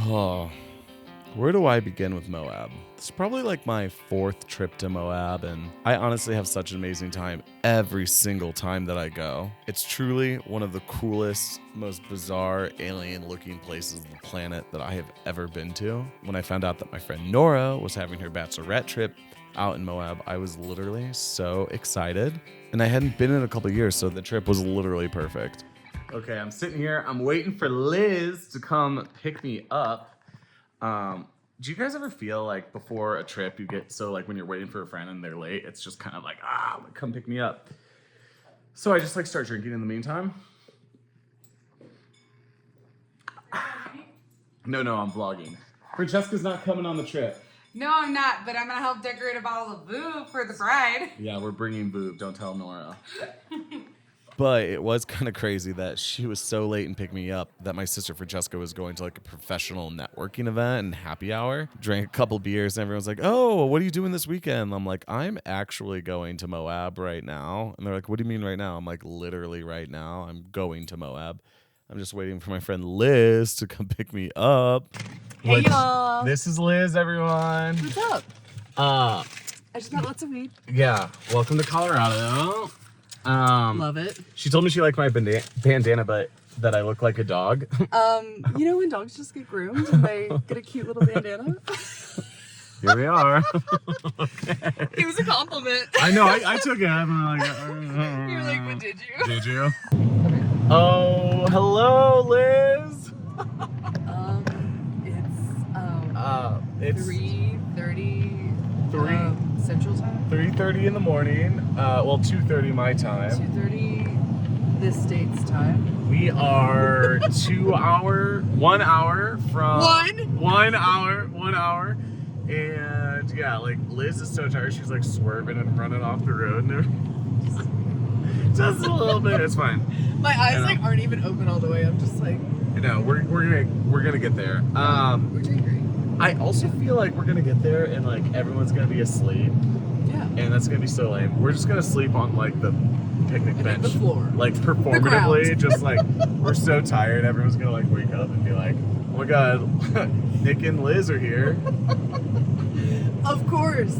Oh, where do I begin with Moab? It's probably like my 4th trip to Moab, and I honestly have such an amazing time every single time that I go. It's truly one of the coolest, most bizarre, alien-looking places on the planet that I have ever been to. When I found out that my friend Nora was having her bachelorette trip out in Moab, I was literally so excited, and I hadn't been in a couple years, so the trip was literally perfect. Okay, I'm sitting here. I'm waiting for Liz to come pick me up. Do you guys ever feel like before a trip you get so like when you're waiting for a friend and they're late, it's just kind of like, come pick me up. So I just like start drinking in the meantime. No, I'm vlogging. Francesca's not coming on the trip. No, I'm not, but I'm gonna help decorate a bottle of boob for the bride. Yeah, we're bringing boob. Don't tell Nora. But it was kind of crazy that she was so late and picked me up that my sister Francesca was going to like a professional networking event and happy hour. Drank a couple beers and everyone's like, oh, what are you doing this weekend? I'm like, I'm actually going to Moab right now. And they're like, what do you mean right now? I'm like, literally right now. I'm going to Moab. I'm just waiting for my friend Liz to come pick me up. Hey, y'all. This is Liz, everyone. What's up? I just got lots of weed. Yeah, welcome to Colorado. Love it. She told me she liked my bandana, but that I look like a dog. You know when dogs just get groomed and they get a cute little bandana? Here we are. Okay. It was a compliment. I know, I took it. I'm like, You were like, but did you? Did you? Oh, hello, Liz. It's 3:30 Central Time. 3:30 in the morning. Well, 2:30 my time. 2:30 this state's time. We are 1 hour from 1 hour. And yeah, like Liz is so tired, she's like swerving and running off the road and just a little bit. It's fine. My eyes like aren't even open all the way. I'm just like, no, we're gonna get there. we're doing great. I also feel like we're gonna get there and like everyone's gonna be asleep. Yeah. And that's gonna be so lame. We're just gonna sleep on like the picnic bench, the floor, like performatively, just like we're so tired. Everyone's gonna like wake up and be like, "Oh my god, Nick and Liz are here." Of course.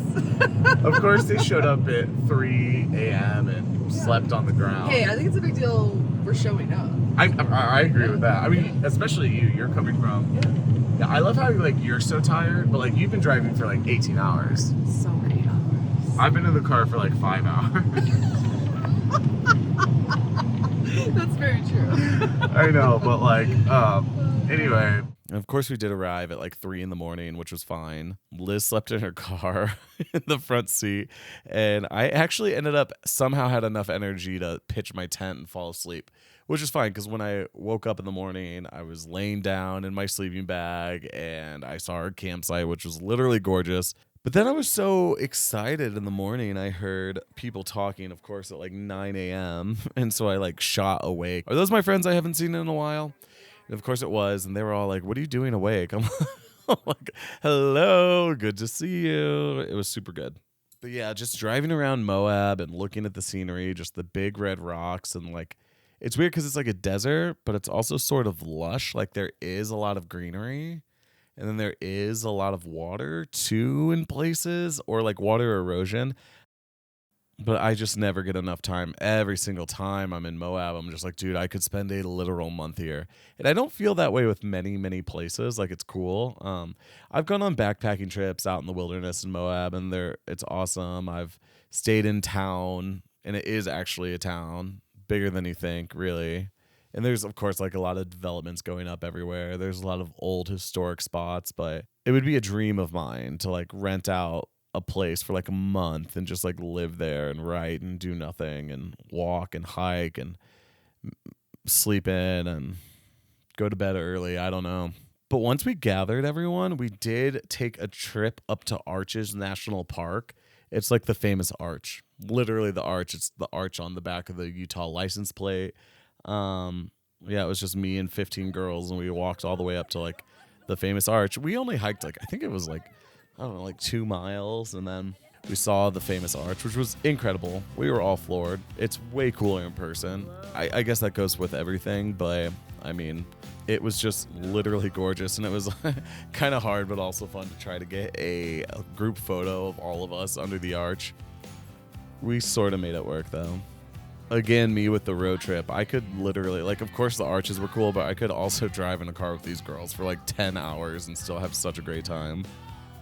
Of course, they showed up at 3 a.m. and slept on the ground. Hey, I think it's a big deal. We're showing up. I agree with that. I mean, especially you. You're coming from. Yeah, I love how like you're so tired, but like you've been driving for like 18 hours. So many hours. I've been in the car for like 5 hours. That's very true. I know, but like, anyway. Of course, we did arrive at like 3 in the morning, which was fine. Liz slept in her car in the front seat, and I actually ended up somehow had enough energy to pitch my tent and fall asleep, which is fine because when I woke up in the morning, I was laying down in my sleeping bag and I saw our campsite, which was literally gorgeous. But then I was so excited in the morning, I heard people talking, of course, at like 9 a.m. And so I like shot awake. Are those my friends I haven't seen in a while? And of course it was. And they were all like, what are you doing awake? I'm like, hello, good to see you. It was super good. But yeah, just driving around Moab and looking at the scenery, just the big red rocks. And like, it's weird because it's like a desert, but it's also sort of lush. Like there is a lot of greenery. And then there is a lot of water too in places, or like water erosion. But I just never get enough time. Every single time I'm in Moab, I'm just like, dude, I could spend a literal month here. And I don't feel that way with many, many places. Like it's cool. I've gone on backpacking trips out in the wilderness in Moab, and it's awesome. I've stayed in town, and it is actually a town, bigger than you think, really. And there's, of course, like a lot of developments going up everywhere. There's a lot of old historic spots, but it would be a dream of mine to like rent out a place for like a month and just like live there and write and do nothing and walk and hike and sleep in and go to bed early. I don't know. But once we gathered everyone, we did take a trip up to Arches National Park. It's like the famous arch, literally the arch. It's the arch on the back of the Utah license plate. Yeah, it was just me and 15 girls, and we walked all the way up to like the famous arch. We only hiked like, I think it was like, I don't know, like 2 miles, and then we saw the famous arch, which was incredible. We were all floored. It's way cooler in person. I guess that goes with everything, but I mean, it was just literally gorgeous, and it was kind of hard but also fun to try to get a group photo of all of us under the arch. We sort of made it work though. Again, me with the road trip, I could literally, like, of course the arches were cool, but I could also drive in a car with these girls for like 10 hours and still have such a great time.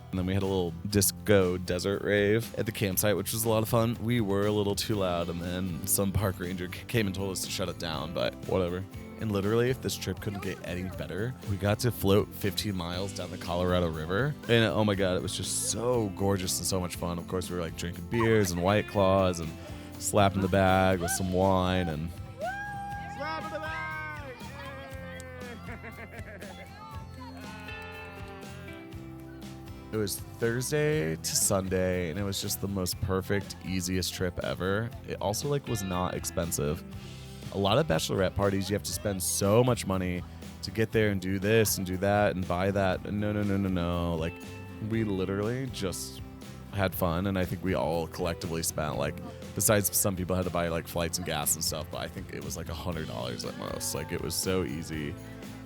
And then we had a little disco desert rave at the campsite, which was a lot of fun. We were a little too loud, and then some park ranger came and told us to shut it down, but whatever. And literally, if this trip couldn't get any better, we got to float 15 miles down the Colorado River. And oh my God, it was just so gorgeous and so much fun. Of course, we were like drinking beers and White Claws and slapping the bag with some wine and slapping the bag. It was Thursday to Sunday, and it was just the most perfect, easiest trip ever. It also like was not expensive. A lot of bachelorette parties, you have to spend so much money to get there and do this and do that and buy that. No. Like, we literally just had fun, and I think we all collectively spent, like, besides some people had to buy like flights and gas and stuff, but I think it was like $100 at most. Like, it was so easy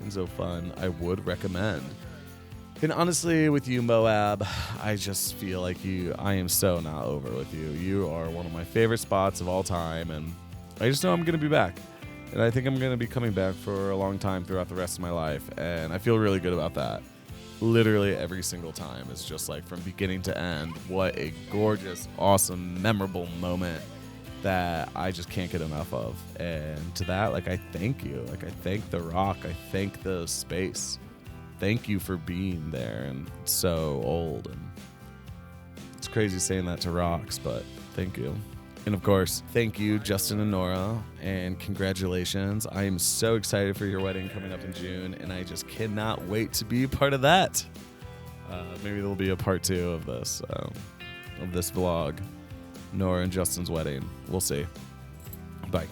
and so fun. I would recommend. And honestly, with you, Moab, I just feel like I am so not over with you. You are one of my favorite spots of all time, and I just know I'm going to be back. And I think I'm going to be coming back for a long time throughout the rest of my life, and I feel really good about that. Literally every single time is just like from beginning to end. What a gorgeous, awesome, memorable moment that I just can't get enough of. And to that, like, I thank you. Like, I thank the rock. I thank the space. Thank you for being there and so old. And it's crazy saying that to rocks, but thank you. And of course, thank you, Justin and Nora, and congratulations. I am so excited for your wedding coming up in June, and I just cannot wait to be part of that. Maybe there'll be a part 2 of this vlog, Nora and Justin's wedding. We'll see. Bye.